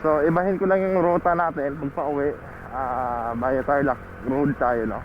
So ibahin ko lang yung ruta natin pag pauwi. Via Tarlac Road tayo, no?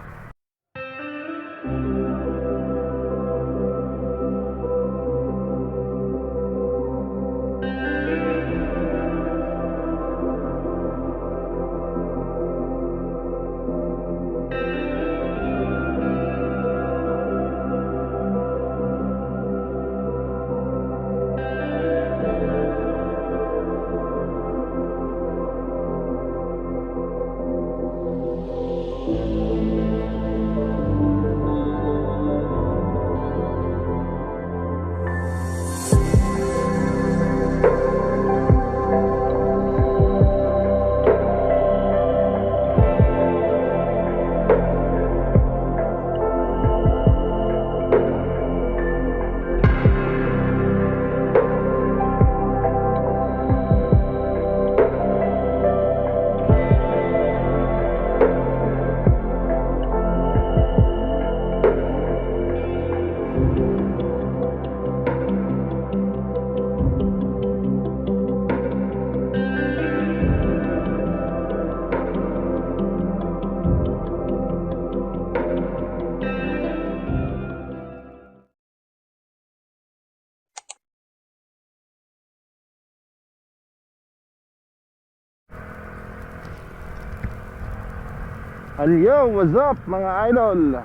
Yo, what's up mga idol?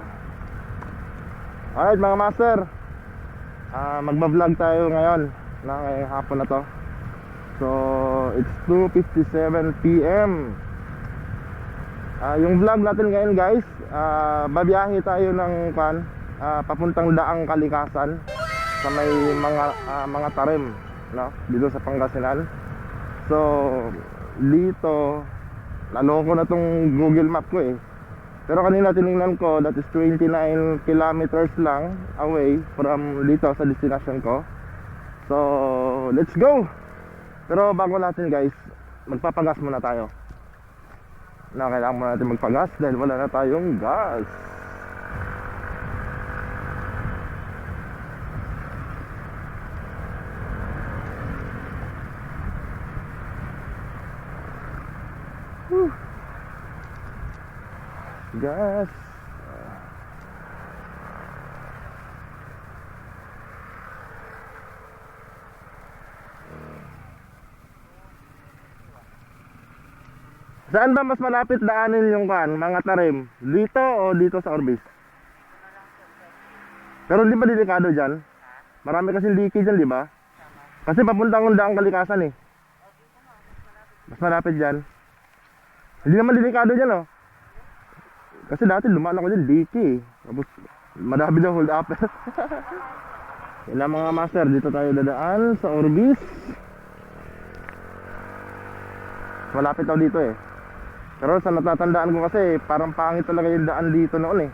Alright mga master, magbablog tayo ngayon ngayong hapon na to. So it's 2:57 PM. Yung vlog natin ngayon guys, babiyahe tayo ng papuntang Daang Kalikasan sa may mga tarem, no? Dito sa Pangasinan. So dito naloko na tong Google Map ko eh. Pero kanina tinignan ko, that is 29 kilometers lang away from dito sa destination ko. So let's go. Pero bago natin guys, magpapagas muna tayo. Kailangan muna natin magpagas dahil wala na tayong gas. Gas. Saan ba mas malapit daanin yung Mangatarem? Dito o dito sa Orbis? Pero hindi ba delikado dyan? Marami kasing leaky dyan, di ba? Kasi papuntang Daang Kalikasan eh. Mas malapit dyan. Hindi naman delikado dyan oh. Kasi dati lumaan ako dyan, leaky eh. Tapos madami daw hold up. Yan lang mga master, dito tayo dadaan sa Orbis. Malapit daw dito eh. Pero sa natatandaan ko kasi, parang pangit talaga yung daan dito noon eh.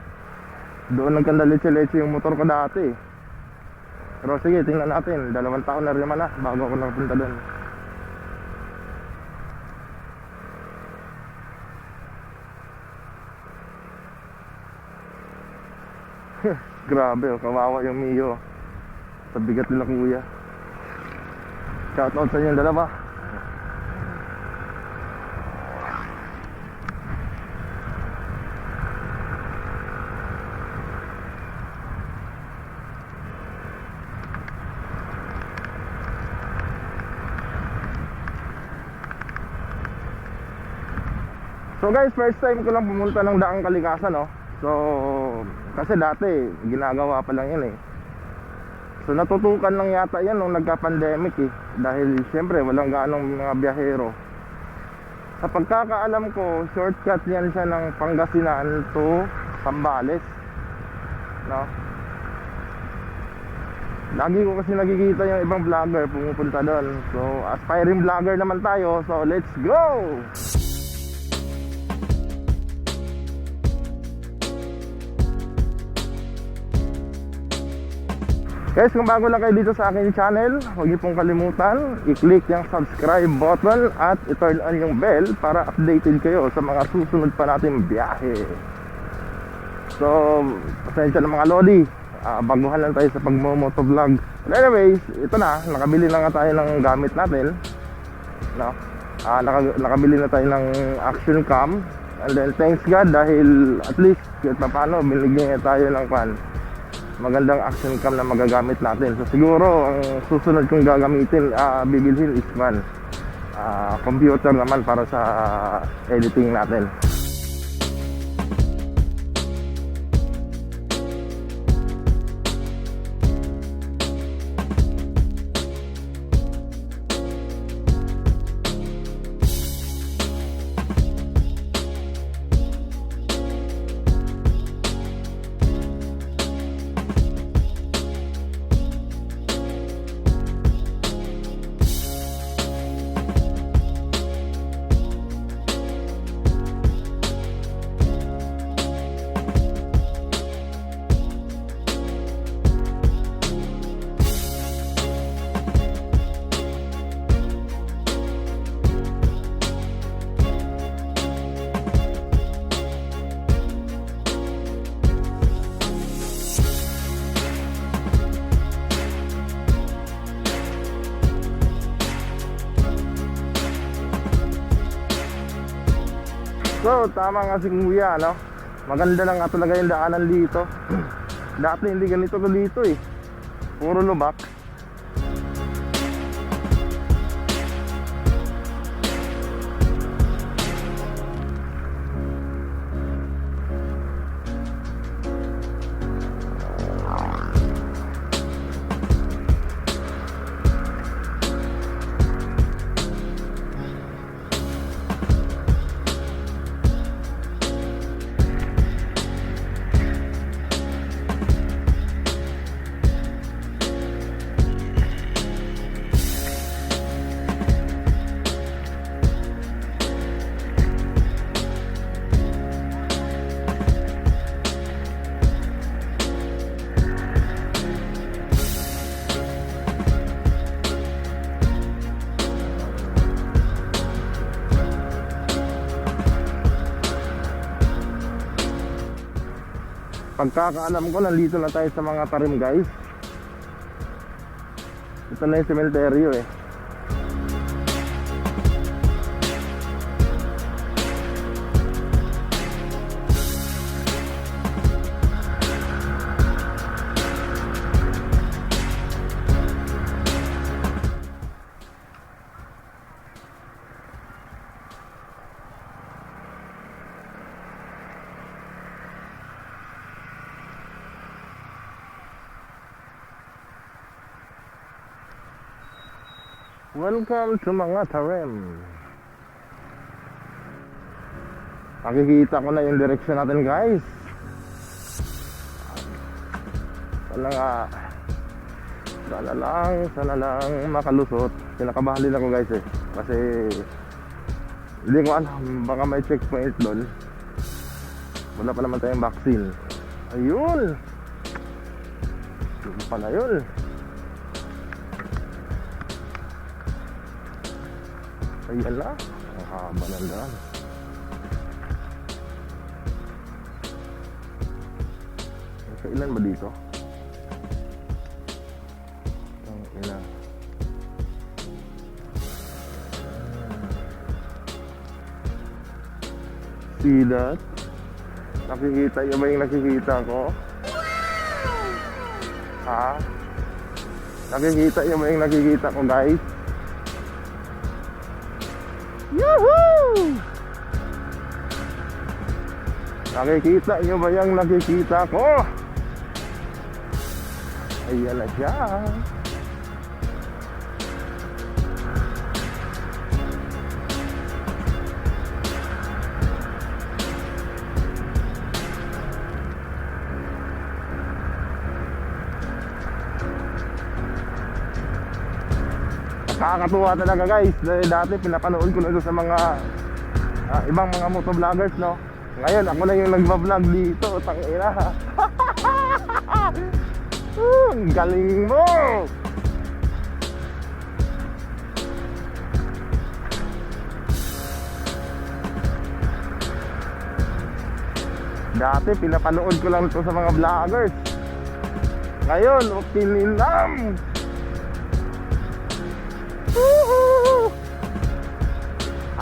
Doon nagkandalitsi-litsi yung motor ko dati eh. Pero sige, tingnan natin, 2 taon na rin naman na bago ako napunta doon. Grabe oh, kawawa yung Mio. Sa bigat nila kuya. Shout out sa inyo dalawa. So guys, first time ko lang pumunta ng Daang Kalikasan, no? So, kasi dati, ginagawa pa lang yan eh. So, natutukan lang yata yan nung nagka-pandemic eh. Dahil, syempre, walang gaanong mga biyahero. Sa pagkakaalam ko, shortcut yan siya ng Pangasinan to Sambales, no? Lagi ko kasi nakikita yung ibang vlogger pumupunta doon. So, aspiring vlogger naman tayo. So, let's go! Guys, kung bago lang kayo dito sa aking channel, huwag niyo pong kalimutan i-click yung subscribe button at i-turn on yung bell para updated kayo sa mga susunod pa nating biyahe. So, pasensya ng mga lodi, baguhan lang tayo sa pag-motovlog. But anyways, ito na, nakabili na nga tayo ng gamit natin, no? nakabili na tayo ng action cam. And then thanks God dahil at least kahit paano binigyan niya tayo ng magandang action cam na magagamit natin. So siguro ang susunod kong gagamitin, bibilhin is computer naman para sa editing natin. So, tama nga si Kuya, no? Maganda na nga talaga yung daanan dito. Dati hindi ganito ko dito eh. Puro lubak. Pagkakaalam ko, nandito na tayo sa mga tarim, guys. Ito na yung sementeryo eh. Welcome to Mangatarem. Nakikita ko na yung direction natin, guys. Sana lang makalusot. Kinakabahan din ako, guys eh. Kasi hindi ko alam, baka may checkpoint doon. Wala pa naman tayong vaccine. Ayun, yun pala yun. Ayan na, ang haba ng daan. Kailan ba dito? Ang ina. See that? Nakikita niyo ba yung nakikita ko? Ha? Nakikita niyo ba yung nakikita ko, guys? Yahoo! Nakikita nyo ba yung nakikita ko? Ayan na siya. Nakakatuwa talaga, guys. Dahil dati pinapanood ko na ito sa mga ibang mga motovloggers, no? Ngayon ako na yung nagba-vlog dito. Tangina. Ang galing mo. Dati pinapanood ko lang ito sa mga vloggers. Ngayon, pinilam.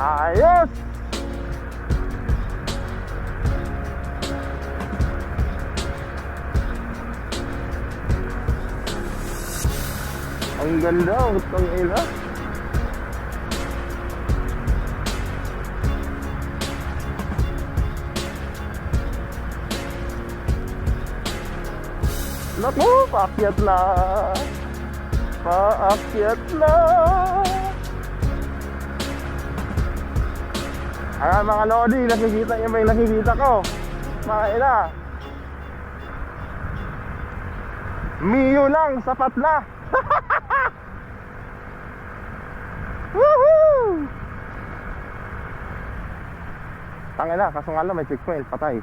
Ayos! Ang ganda, utang ina. Naku, paakyat na. Paakyat na. Ayan mga lodi, nakikita niyo ba yung nakikita ko? Mga ina. Mio lang, sapat na. Woohoo! Tangina, kaso nga lang may checkpoint, patay.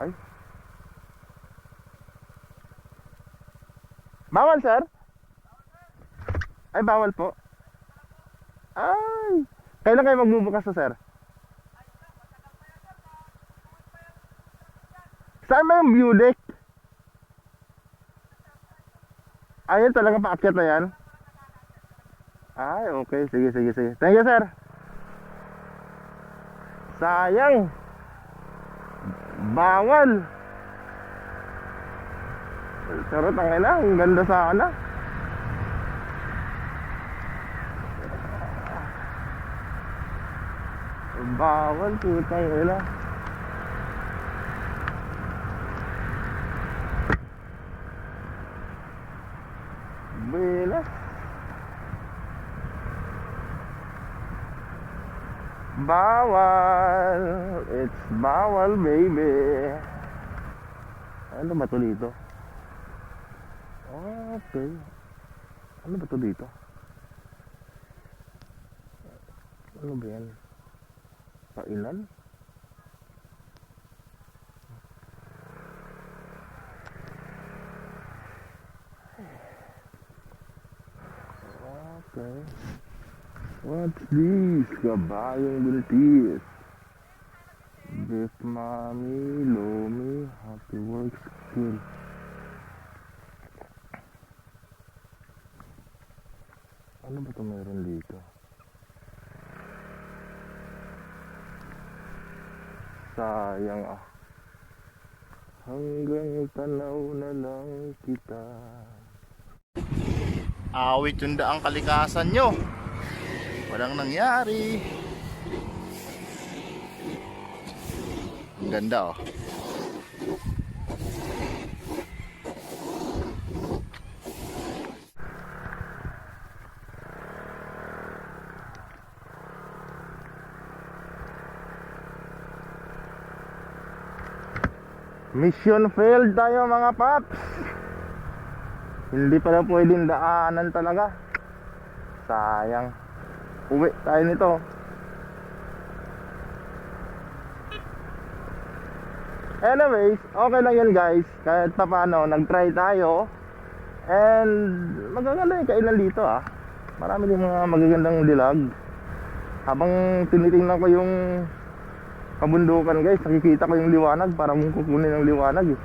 Ay. Bawal, sir? Ay, bawal po. Ay. Kailan kayo magbubukas to, sir? Saan ba yung view deck? Ayun talaga, paakyat na yan. Ay, okay. Sige. Thank you, sir. Sayang. Bawal. Pero tangina, ang ganda sana. Bawal, putang ina. Bilas. Bawal. It's bawal, baby. Ano ba ito dito? Okay. Ano ba ito dito? Ano ba yan? Pailan? Okay. What's this? Kabayong buntis. Beef mommy, lomi, happy work skill. Ano ba ito meron dito? Sayang ah. Hanggang tanaw na lang kita. Awit yung daang kalikasan nyo. Walang nangyari. Ang ganda oh. Mission failed tayo mga paps. Hindi pala pwedeng daanan talaga. Sayang. Uwi tayo nito. Anyways, okay lang yan guys. Kahit pa paano, nag-try tayo. And magaganda yung kainan dito ah. Marami din mga magagandang dilag. Habang tinitingnan ko yung kabundukan guys, nakikita ko yung liwanag. Parang kukunin ng liwanag eh.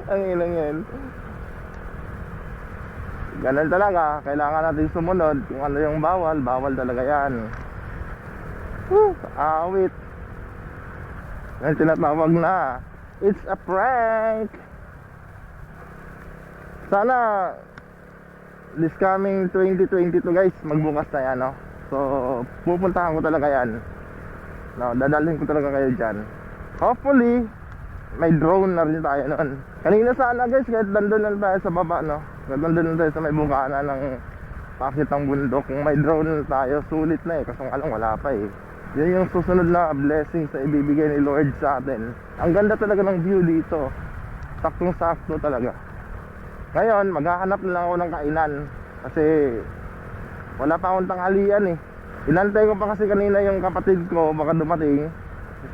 Ang ilang yan. Ganun talaga, kailangan natin sumunod. Kung ano yung bawal, bawal talaga yan. Awit. Yan tinatawag na it's a prank. Sana this coming 2022 guys, magbukas na yan no? So pupuntahan ko talaga yan no, dadalhin ko talaga kayo dyan. Hopefully may drone na rin tayo noon. Kanina sana guys, kahit nandun lang tayo sa baba no, kahit nandun lang tayo sa may bungkana ng pakit ng bundok. Kung may drone tayo, sulit na eh. Kasi alam wala pa eh. Yan yung susunod na blessings na ibibigay ni Lord sa atin. Ang ganda talaga ng view dito. Saktong-sakto talaga. Ngayon, maghahanap na lang ako ng kainan. Kasi wala pa akong tanghalian eh. Inantay ko pa kasi kanina yung kapatid ko, baka dumating.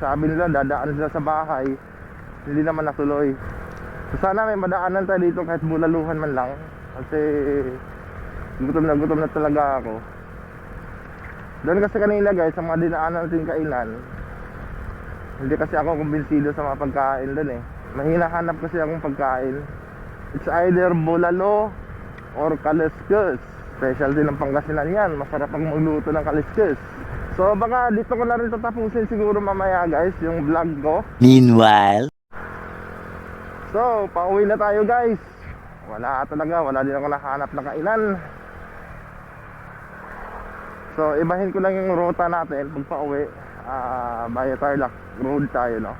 Sabi nila, dadaan sila sa bahay. Hindi naman natuloy. So sana may madaanan tayo dito kahit bulaluhan man lang. Kasi gutom na talaga ako. Doon kasi kanina guys, sa mga dinaanan natin kainan, hindi kasi ako kumbinsido sa mga pagkain doon eh. Mahina hanap kasi akong pagkain. It's either bulalo or kaliskis. Specialty ng Pangasinan yan. Masarap ang magluto ng kaliskis. So baka dito ko na rin tatapusin siguro mamaya guys yung vlog ko. Meanwhile, so pauwi na tayo guys. Wala din ako nakahanap na kainan. So ibahin ko lang yung ruta natin pag pauwi. Via Tarlac Road tayo, no?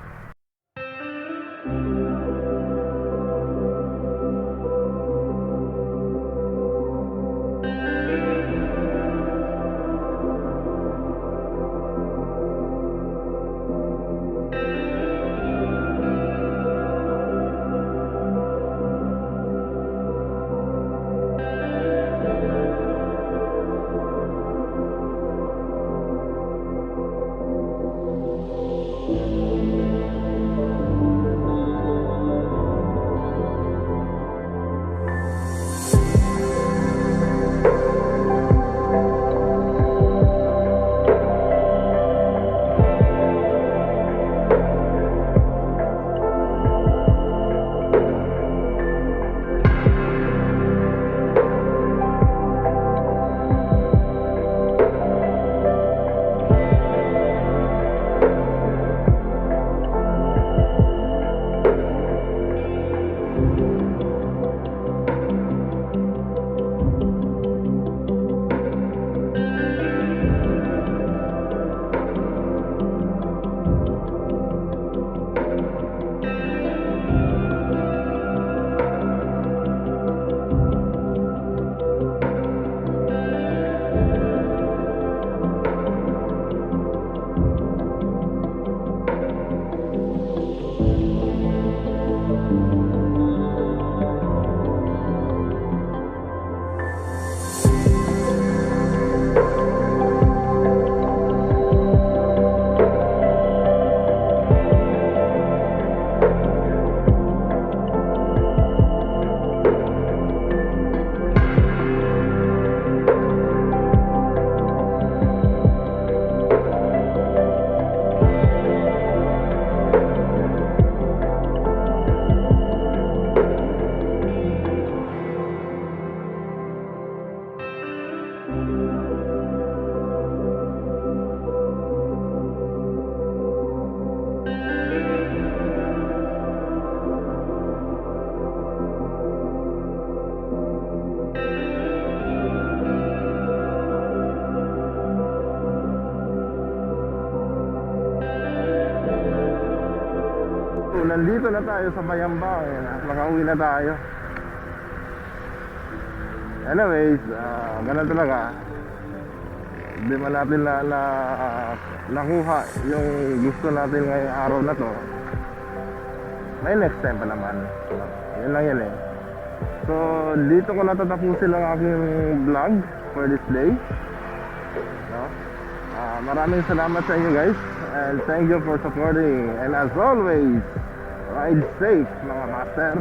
Nandito na tayo sa Bayambang. Makauwi na tayo. Anyways, ganun talaga. Hindi man natin nakuha yung gusto natin ngayong araw na to. May next time pa naman. Yun lang yan eh. So, dito ko natatapusin ang aking vlog for this day. No? Maraming salamat sa inyo guys. And thank you for supporting. And as always, ride safe mga master.